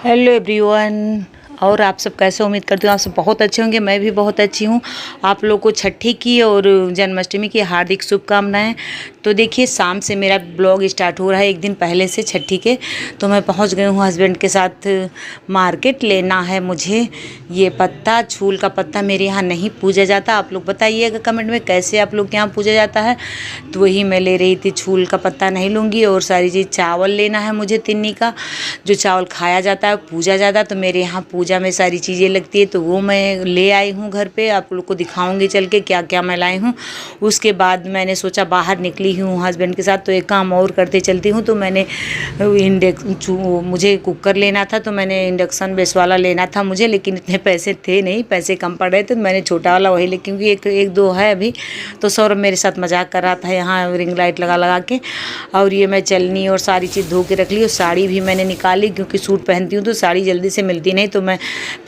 Hello everyone. और आप सब कैसे? उम्मीद करती हूँ आप सब बहुत अच्छे होंगे। मैं भी बहुत अच्छी हूँ। आप लोगों को छठी की और जन्माष्टमी की हार्दिक शुभकामनाएं। तो देखिए, शाम से मेरा ब्लॉग स्टार्ट हो रहा है, एक दिन पहले से छठी के। तो मैं पहुँच गई हूँ हस्बैंड के साथ मार्केट। लेना है मुझे ये पत्ता, छूल का पत्ता। मेरे यहाँ नहीं पूजा जाता। आप लोग बताइएगा कमेंट में कैसे आप लोग के यहाँ पूजा जाता है। तो वही मैं ले रही थी, छूल का पत्ता नहीं लूँगी। और सारी चीज़, चावल लेना है मुझे तिन्नी का, जो चावल खाया जाता है पूजा जाता है। तो मेरे यहाँ पूजा में सारी चीज़ें लगती है, तो वो मैं ले आई हूँ घर पे। आप लोग को दिखाऊंगी चल के क्या क्या मैं लाई हूँ। उसके बाद मैंने सोचा बाहर निकली हूँ हस्बैंड के साथ, तो एक काम और करते चलती हूँ। तो मैंने मुझे कुकर लेना था, तो मैंने इंडक्शन बेस वाला लेना था मुझे, लेकिन इतने पैसे थे नहीं, पैसे कम पड़ रहे थे। तो मैंने छोटा वाला वही ले, क्योंकि एक दो है अभी। तो सौरभ मेरे साथ मजाक कर रहा था यहाँ रिंग लाइट लगा लगा के। और ये मैं चलनी और सारी चीज़ धो के रख ली। और साड़ी भी मैंने निकाली, क्योंकि सूट पहनती हूँ तो साड़ी जल्दी से मिलती नहीं। तो मैं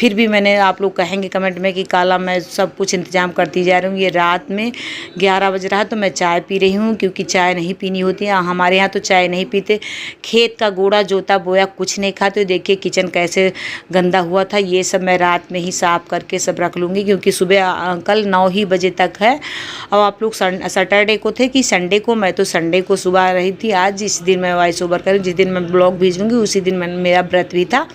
फिर भी मैंने, आप लोग कहेंगे कमेंट में कि काला, मैं सब कुछ इंतजाम करती जा रही हूँ। ये रात में 11 बज रहा है, तो मैं चाय पी रही हूँ, क्योंकि चाय नहीं पीनी होती है हमारे यहाँ। तो चाय नहीं पीते। खेत का गोड़ा जोता बोया कुछ नहीं खाते। तो देखिए किचन कैसे गंदा हुआ था। ये सब मैं रात में ही साफ़ करके सब रख लूँगी, क्योंकि सुबह कल 9 ही बजे तक है। और आप लोग सैटरडे को थे कि संडे को? मैं तो संडे को सुबह आ रही थी। आज जिस दिन मैं वॉइस ओवर करूँ, जिस दिन मैं ब्लॉग भेजूँगी, उसी दिन मेरा व्रत भी था।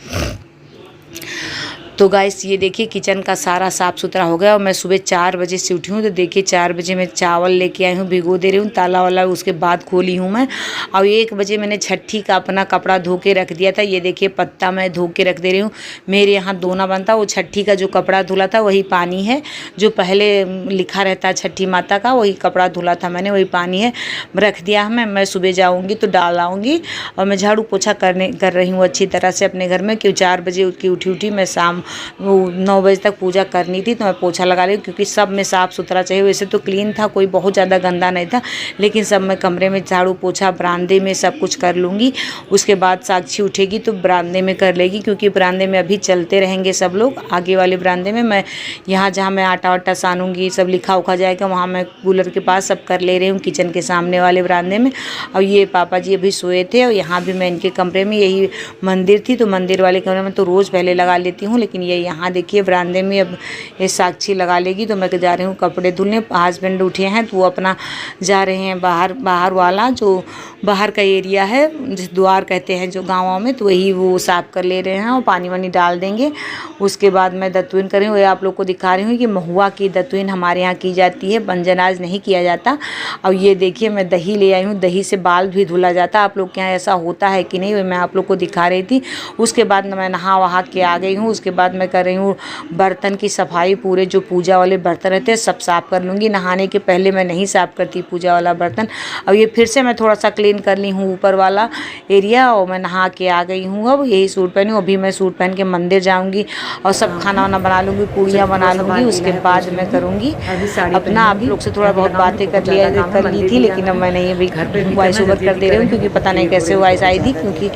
तो गाइस, ये देखिए किचन का सारा साफ़ सुथरा हो गया। और मैं सुबह 4 बजे से उठी हूँ। तो देखिए 4 बजे मैं चावल लेके आई हूँ, भिगो दे रही हूँ, ताला वाला उसके बाद खोली हूँ मैं। और 1 बजे मैंने छठी का अपना कपड़ा धो के रख दिया था। ये देखिए पत्ता मैं धो के रख दे रही हूँ। मेरे यहाँ दोना बनता, वो छठी का जो कपड़ा धुला था वही पानी है, जो पहले लिखा रहता है छठी माता का, वही कपड़ा धुला था मैंने, वही पानी है, रख दिया है। मैं सुबह जाऊँगी तो डाल आऊँगी। और मैं झाड़ू पोछा कर रही हूँ अच्छी तरह से अपने घर में, क्यों 4 बजे उठी मैं शाम 9 बजे तक पूजा करनी थी। तो मैं पोछा लगा रही हूँ, क्योंकि सब में साफ़ सुथरा चाहिए। वैसे तो क्लीन था, कोई बहुत ज़्यादा गंदा नहीं था, लेकिन सब मैं कमरे में झाड़ू पोछा, बरामदे में सब कुछ कर लूँगी। उसके बाद साक्षी उठेगी तो बरामदे में कर लेगी, क्योंकि बरामदे में अभी चलते रहेंगे सब लोग। आगे वाले बरामदे में मैं, यहाँ जहाँ मैं आटा वाटा सानूँगी, सब लिखा उखा जाएगा, वहाँ मैं कूलर के पास सब कर ले रही हूँ, किचन के सामने वाले बरामदे में। और ये पापा जी अभी सोए थे। और यहाँ भी मैं इनके कमरे में, यही मंदिर थी तो मंदिर वाले कमरे में तो रोज़ पहले लगा लेती हूँ, लेकिन ये यहाँ देखिए बरामदे में अब ये साक्षी लगा लेगी। तो मैं जा रही हूँ कपड़े धुलने। हस्बैंड उठे हैं तो वो अपना जा रहे हैं बाहर वाला, जो बाहर का एरिया है, जिस द्वार कहते हैं जो गाँवों में, तो वही वो साफ़ कर ले रहे हैं और पानी वानी डाल देंगे। उसके बाद मैं दत्तुइन कर रही हूँ। आप लोग को दिखा रही हूँ कि महुआ की दत्तुइन हमारे यहाँ की जाती है, पंजनाज नहीं किया जाता। और ये देखिए मैं दही ले आई हूँ, दही से बाल भी धुला जाता। आप लोग के यहाँ ऐसा होता है कि नहीं, मैं आप लोग को दिखा रही थी। उसके बाद मैं नहा वहा के आ गई हूँ। उसके बाद मैं कर रही हूँ बर्तन की सफाई। पूरे जो पूजा वाले बर्तन रहते हैं सब साफ़ कर लूँगी। नहाने के पहले मैं नहीं साफ़ करती पूजा वाला बर्तन। अब ये फिर से मैं थोड़ा सा क्लीन कर ली हूँ ऊपर वाला एरिया। और मैं नहा के आ गई हूँ। अब यही सूट पहनी हूँ। अभी मैं सूट पहन के मंदिर जाऊँगी और सब खाना वाना बना लूँगी, पूड़ियाँ बना लूँगी। उसके बाद मैं करूँगी अपना। आप लोग से थोड़ा बहुत बातें कर ली थी, लेकिन अब मैं नहीं, अभी वॉइस ओवर कर दे रही हूँ, क्योंकि पता नहीं कैसे वॉइस आई थी, क्योंकि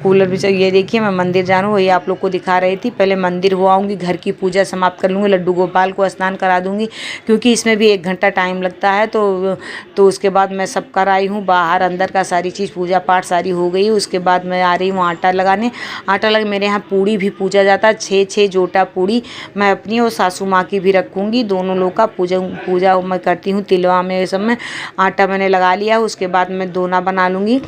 कूलर भी चाहिए। ये देखिए मैं मंदिर जा रही हूँ, वही आप लोग को दिखा रही थी। पहले मंदिर हो आऊँगी, घर की पूजा समाप्त कर लूँगी, लड्डू गोपाल को स्नान करा दूँगी, क्योंकि इसमें भी 1 घंटा टाइम लगता है। तो उसके बाद मैं सब कर आई हूँ, बाहर अंदर का सारी चीज़ पूजा पाठ सारी हो गई। उसके बाद मैं आ रही हूँ आटा लगाने। आटा लगा, मेरे यहाँ पूड़ी भी पूजा जाता है, 6 जोटा पूड़ी। मैं अपनी और सासू माँ की भी रखूँगी, दोनों लोग का पूजा मैं करती हूँ। तिलवा में सब में आटा मैंने लगा लिया। उसके बाद मैं दोना बना लूँगी।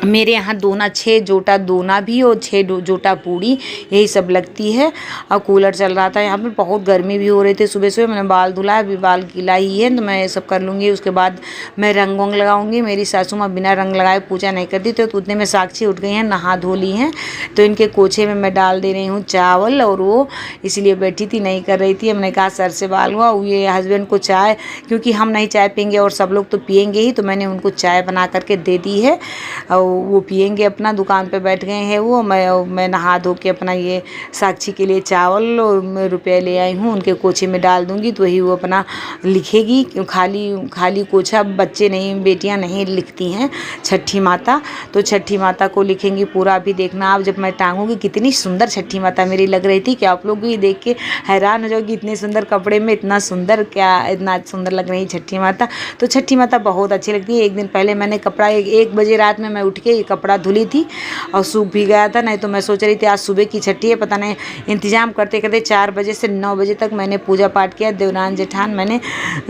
मेरे यहाँ दोना 6 जोटा दोना भी और 6 जोटा पूड़ी, यही सब लगती है। और कूलर चल रहा था यहाँ पे, बहुत गर्मी भी हो रही थी। सुबह सुबह मैंने बाल धुला, अभी बाल गीला ही है, तो मैं ये सब कर लूँगी। उसके बाद मैं रंग वंग लगाऊंगी। मेरी सासू माँ बिना रंग लगाए पूजा नहीं करती, तो उतने में साक्षी उठ गई हैं, नहा धो ली हैं। तो इनके कोछे में मैं डाल दे रही हूँ चावल, और वो इसलिए बैठी थी, नहीं कर रही थी। हमने कहा सर से बाल हुआ। ये हस्बैंड को चाय, क्योंकि हम नहीं चाय पियेंगे और सब लोग तो पियेंगे ही, तो मैंने उनको चाय बना करके दे दी है। और वो पियेंगे, अपना दुकान पे बैठ गए हैं वो। मैं नहा धो के अपना ये साक्षी के लिए चावल और रुपये ले आई हूँ, उनके कोछे में डाल दूँगी, तो वही वो अपना लिखेगी। खाली कोछा बच्चे नहीं, बेटियाँ नहीं लिखती हैं छठी माता, तो छठी माता को लिखेंगी पूरा। अभी देखना आप, जब मैं टांगूंगी कितनी सुंदर छठी माता मेरी लग रही थी कि आप लोग भी देख के हैरान हो जाओगी, इतने सुंदर कपड़े में इतना सुंदर, क्या इतना सुंदर लग रही है छठी माता। तो छठी माता बहुत अच्छी लगती है। एक दिन पहले मैंने कपड़ा 1 बजे रात में मैं उठ के ये कपड़ा धुली थी और सूख भी गया था, नहीं तो मैं सोच रही थी आज सुबह की छठी है, पता नहीं इंतज़ाम करते करते 4 बजे से 9 बजे तक मैंने पूजा पाठ किया। देवरान जेठान मैंने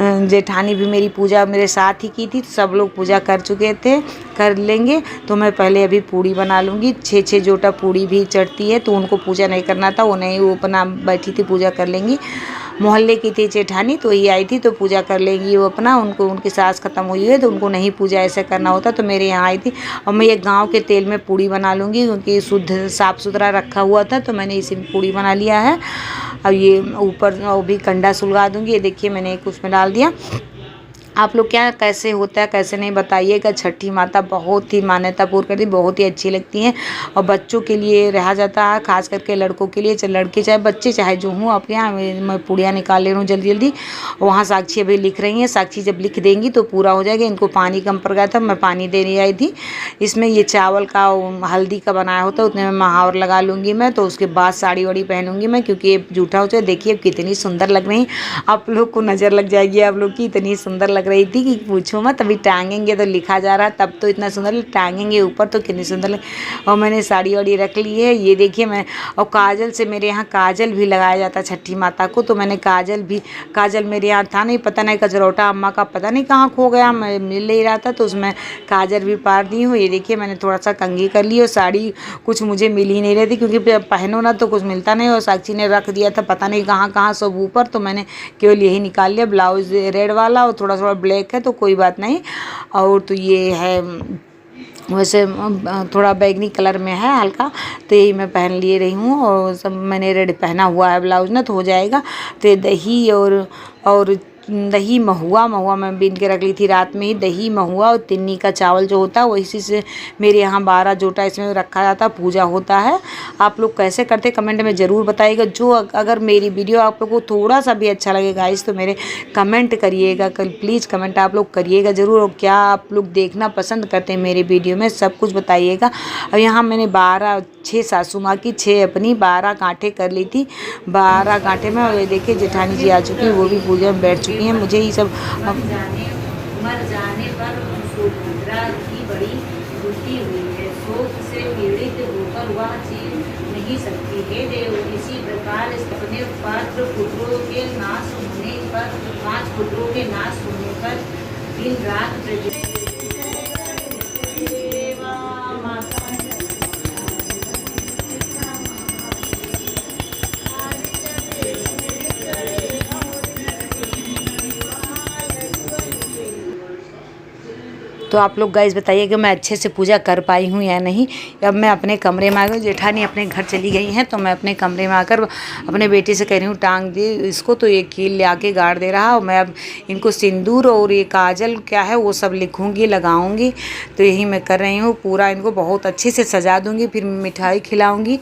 जेठानी भी मेरी पूजा मेरे साथ ही की थी, सब लोग पूजा कर चुके थे, कर लेंगे। तो मैं पहले अभी पूड़ी बना लूँगी, 6 जोटा पूड़ी भी चढ़ती है, तो उनको पूजा नहीं करना था, वो नहीं, वो अपना बैठी थी पूजा कर लेंगी। मोहल्ले की थी जेठानी, तो ये आई थी तो पूजा कर लेंगी वो अपना, उनको उनकी सास ख़त्म हुई है तो उनको नहीं पूजा ऐसे करना होता, तो मेरे यहाँ आई थी। और मैं ये गांव के तेल में पूड़ी बना लूँगी क्योंकि शुद्ध साफ़ सुथरा रखा हुआ था, तो मैंने इसी में पूड़ी बना लिया है। अब ये ऊपर वो भी कंडा सुलगा दूँगी, ये देखिए मैंने एक उसमें डाल दिया। आप लोग क्या कैसे होता है कैसे नहीं बताइएगा। छठी माता बहुत ही मान्यतापूर्ण करती, बहुत ही अच्छी लगती हैं और बच्चों के लिए रहा जाता है, खास करके लड़कों के लिए, चाहे लड़के चाहे बच्चे चाहे जो हूँ। आपके यहाँ मैं पूड़ियाँ निकाल ले रही हूँ जल्दी जल्दी। वहाँ साक्षी अभी लिख रही हैं, साक्षी जब लिख देंगी तो पूरा हो जाएगा। इनको पानी कम पड़ गया था, मैं पानी देने आई थी। इसमें ये चावल का हल्दी का बनाया होता है, उतने में महावर लगा लूँगी मैं, तो उसके बाद साड़ी वाड़ी पहनूंगी मैं, क्योंकि ये जूठा हो जाए। देखिए कितनी सुंदर लग रही, आप लोग को नज़र लग जाएगी आप लोग की, इतनी सुंदर लग रही थी कि पूछो मत। अभी टांगेंगे तो लिखा जा रहा, तब तो इतना सुंदर, टांगेंगे ऊपर तो कितनी सुंदर लगे। और मैंने साड़ी वाड़ी रख ली है, ये देखिए मैं। और काजल से, मेरे यहाँ काजल भी लगाया जाता छठी माता को, तो मैंने काजल मेरे यहाँ था नहीं, पता नहीं कजरौटा अम्मा का पता नहीं कहाँ खो गया, मैं मिल नहीं रहा था, तो उसमें काजल भी पार दी हूँ। ये देखिए मैंने थोड़ा सा कंघी कर ली, और साड़ी कुछ मुझे मिल ही नहीं रही थी, क्योंकि पहनो ना तो कुछ मिलता नहीं, और साक्षी ने रख दिया था पता नहीं कहाँ कहाँ सब ऊपर, तो मैंने केवल यही निकाल लिया। ब्लाउज रेड वाला और थोड़ा थोड़ा ब्लैक है, तो कोई बात नहीं। और तो ये है वैसे थोड़ा बैगनी कलर में है हल्का, तो यही मैं पहन लिए रही हूँ। और सब मैंने रेड पहना हुआ है ब्लाउज ना, तो हो जाएगा। तो दही और दही महुआ मैं बीन के रख ली थी रात में ही। दही महुआ और तिन्नी का चावल जो होता है वो इसी से मेरे यहाँ 12 जोटा इसमें रखा जाता, पूजा होता है। आप लोग कैसे करते कमेंट में ज़रूर बताइएगा। जो अगर मेरी वीडियो आप लोग को थोड़ा सा भी अच्छा लगेगा इस, तो मेरे कमेंट करिएगा, प्लीज़ कमेंट आप लोग करिएगा ज़रूर। और क्या आप लोग देखना पसंद करते हैं मेरे वीडियो में, सब कुछ बताइएगा। और यहाँ मैंने 6 सासू माँ की 6 अपनी 12 गांठें कर ली थी। 12 गांठें में, और ये देखिए जेठानी जी आ चुकी है, वो भी पूजा में बैठ चुकी हैं। मुझे ही सब मर जाने पर सुभद्रा की बड़ी दुखी हुई है, शोक से पीड़ित होकर वह जी नहीं सकती है देव। इसी प्रकार अपने 5 पुत्रों के नाश होने पर 5 पुत्रों के नाश होने पर दिन रात तो आप लोग गाइस बताइए कि मैं अच्छे से पूजा कर पाई हूँ या नहीं। अब मैं अपने कमरे में आ गई, जेठानी अपने घर चली गई हैं, तो मैं अपने कमरे में आकर अपने बेटे से कह रही हूँ टांग दे इसको, तो ये कील ले आके गाड़ दे रहा। और मैं अब इनको सिंदूर और ये काजल क्या है वो सब लिखूँगी, लगाऊँगी। तो यही मैं कर रही हूँ, पूरा इनको बहुत अच्छे से सजा दूँगी। फिर मिठाई खिलाऊँगी,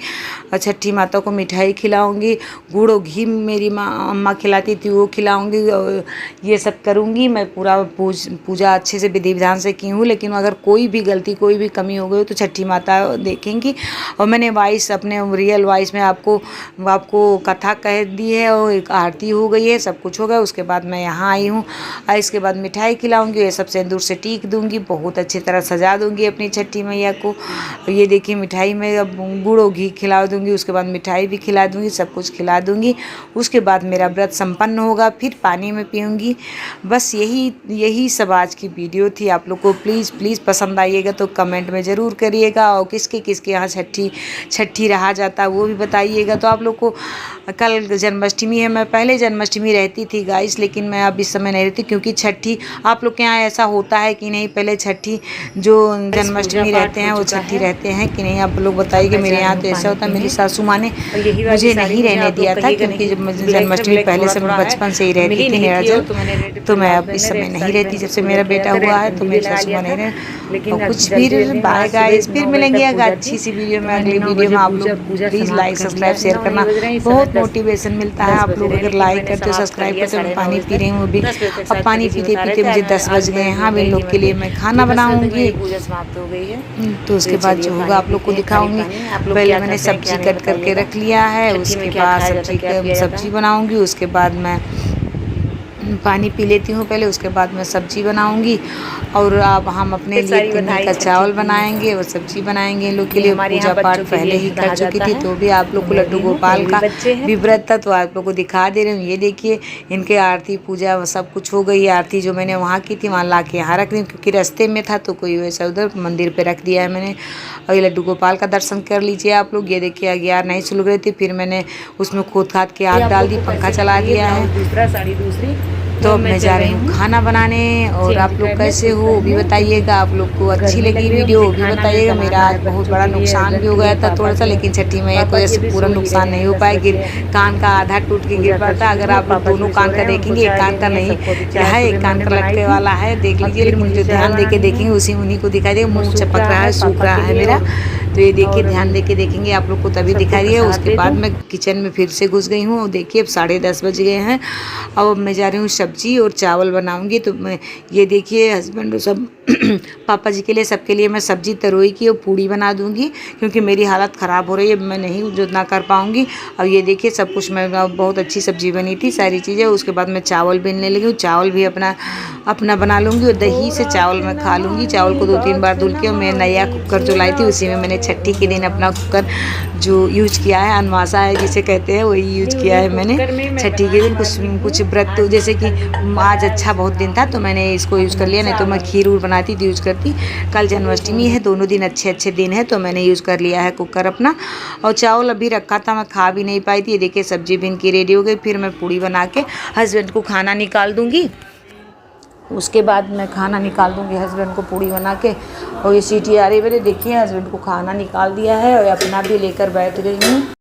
छठी माता को मिठाई खिलाऊँगी। गुड़ और घी मेरी अम्मा खिलाती थी वो खिलाऊँगी, और ये सब करूँगी मैं। पूरा पूजा अच्छे से विधि विधान से की हूँ। लेकिन अगर कोई भी गलती कोई भी कमी हो गई तो छठी माता देखेंगी। और मैंने वॉइस अपने रियल वॉइस में आपको कथा कह दी है, और एक आरती हो गई है, सब कुछ हो गया। उसके बाद मैं यहाँ आई हूँ, और इसके बाद मिठाई खिलाऊंगी, ये सब सिंदूर से टीक दूंगी, बहुत अच्छी तरह सजा दूंगी अपनी छठी मैया को। ये देखिए मिठाई में अब गुड़ और घी खिला दूंगी, उसके बाद मिठाई भी खिला दूंगी, सब कुछ खिला दूंगी। उसके बाद मेरा व्रत संपन्न होगा, फिर पानी में पीऊँगी। बस यही सब आज की वीडियो थी। आप लोग को प्लीज़ पसंद आइएगा तो कमेंट में ज़रूर करिएगा, और किसके यहाँ छठी रहा जाता है वो भी बताइएगा। तो आप लोग को कल जन्माष्टमी है, मैं पहले जन्माष्टमी रहती थी गाइस, लेकिन मैं अब इस समय नहीं रहती, क्योंकि छठी आप लोग के यहाँ ऐसा होता है कि नहीं, पहले छठी जो जन्माष्टमी रहते हैं वो छठी रहते हैं कि नहीं, आप लोग बताइए। मेरे यहाँ तो ऐसा होता है, मेरी सासू माँ ने मुझे नहीं रहने दिया था, क्योंकि जब जन्माष्टमी पहले से बचपन से ही रहती थी निराजल, तो मैं अब इस समय नहीं रहती। जब से मेरा बेटा हुआ है तो मेरी सासू माँ नहीं रहे। और कुछ फिर बाय गाइस, फिर मिलेंगे एक अच्छी सी वीडियो में, अगली वीडियो में। आप लोग प्लीज़ लाइक सब्सक्राइब शेयर करना, बहुत मोटिवेशन मिलता है। आप लोग अगर लाइक करते हो सब्सक्राइब करते हो। मैं पानी पी रही हूँ अभी, अब पानी पीते पीते मुझे 10 बज गए हैं। हाँ, इन लोग के लिए मैं खाना बनाऊँगी, पूजा समाप्त हो गई है, तो उसके बाद जो होगा आप लोग को दिखाऊँगी। पहले मैंने सब्जी कट करके रख लिया है, उसके बाद सब्जी बनाऊँगी, उसके बाद मैं पानी पी लेती हूँ पहले, उसके बाद मैं सब्जी बनाऊँगी। और अब हम अपने लिए 3 का चावल बनाएंगे और सब्जी बनाएंगे। इन लोग के लिए पूजा पाठ पहले ही कर चुकी थी, तो भी आप लोग को लड्डू गोपाल का भी व्रत था तो आप लोग को दिखा दे रही हूँ। ये देखिए इनके आरती पूजा सब कुछ हो गई। आरती जो मैंने वहाँ की थी वहाँ ला के यहाँ रख रही हूँ, क्योंकि रास्ते में था तो कोई वैसा उधर मंदिर पे रख दिया है मैंने। और ये लड्डू गोपाल का दर्शन कर लीजिए आप लोग। ये देखिए अग्यार नहीं सुलग रही थी, फिर मैंने उसमें खोद खाद के आग डाल दी, पंखा चला दिया है। दूसरा साड़ी दूसरी तो अब मैं जा रही हूँ खाना बनाने। और आप लोग कैसे हो वो भी बताइएगा। आप लोग को अच्छी लगी वीडियो वो भी बताइएगा। मेरा आज बहुत बड़ा नुकसान भी हो गया था थोड़ा सा, लेकिन छठी मैया को ऐसे पूरा नुकसान नहीं हो पाया। कान का आधा टूट के गिर पड़ा था। अगर आप दोनों कान का देखेंगे, एक कान का नहीं है, एक कान का लटके वाला है, देख लीजिए। लेकिन जो ध्यान दे के देखेंगे उसी उन्हीं को दिखाई देगा। मुँह चपक रहा है, सूख रहा है मेरा, तो ये देखिए ध्यान दे के देखेंगे आप लोग को तभी दिखाई दिया। उसके बाद मैं किचन में फिर से घुस गई हूँ। और देखिए अब 10:30 बज गए हैं। अब मैं जा रही हूँ सब्जी और चावल बनाऊंगी। तो मैं ये देखिए हस्बैंड सब पापा जी के लिए सबके लिए मैं सब्जी तरोई की और पूड़ी बना दूंगी, क्योंकि मेरी हालत ख़राब हो रही है, मैं नहीं जो ना कर पाऊंगी। और ये देखिए सब कुछ मैं बहुत अच्छी सब्जी बनी थी सारी चीज़ें। उसके बाद मैं चावल बीनने लगी हूँ। चावल भी अपना बना लूँगी और दही से चावल मैं खा लूँगी। चावल को 2-3 बार धुल के, और मैं नया कुकर जो लाई थी उसी में मैंने छठी के दिन अपना कुकर जो यूज किया है, अनवासा है जिसे कहते हैं, वही यूज किया है मैंने छठी के दिन। कुछ व्रत जैसे कि आज अच्छा बहुत दिन था तो मैंने इसको यूज़ कर लिया, नहीं तो मैं खीर उर बनाती थी यूज़ करती। कल जन्माष्टमी है, दोनों दिन अच्छे दिन है तो मैंने यूज़ कर लिया है कुकर अपना। और चावल अभी रखा था, मैं खा भी नहीं पाई थी। देखिए सब्जी बिन की रेडी हो गई। फिर मैं पूड़ी बना के हस्बैंड को खाना निकाल दूँगी। उसके बाद मैं खाना निकाल दूँगी हस्बैंड को पूड़ी बना के। और ये सीटी आ रही है मेरे, देखिए हस्बैंड को खाना निकाल दिया है और अपना भी लेकर बैठ गई हूँ।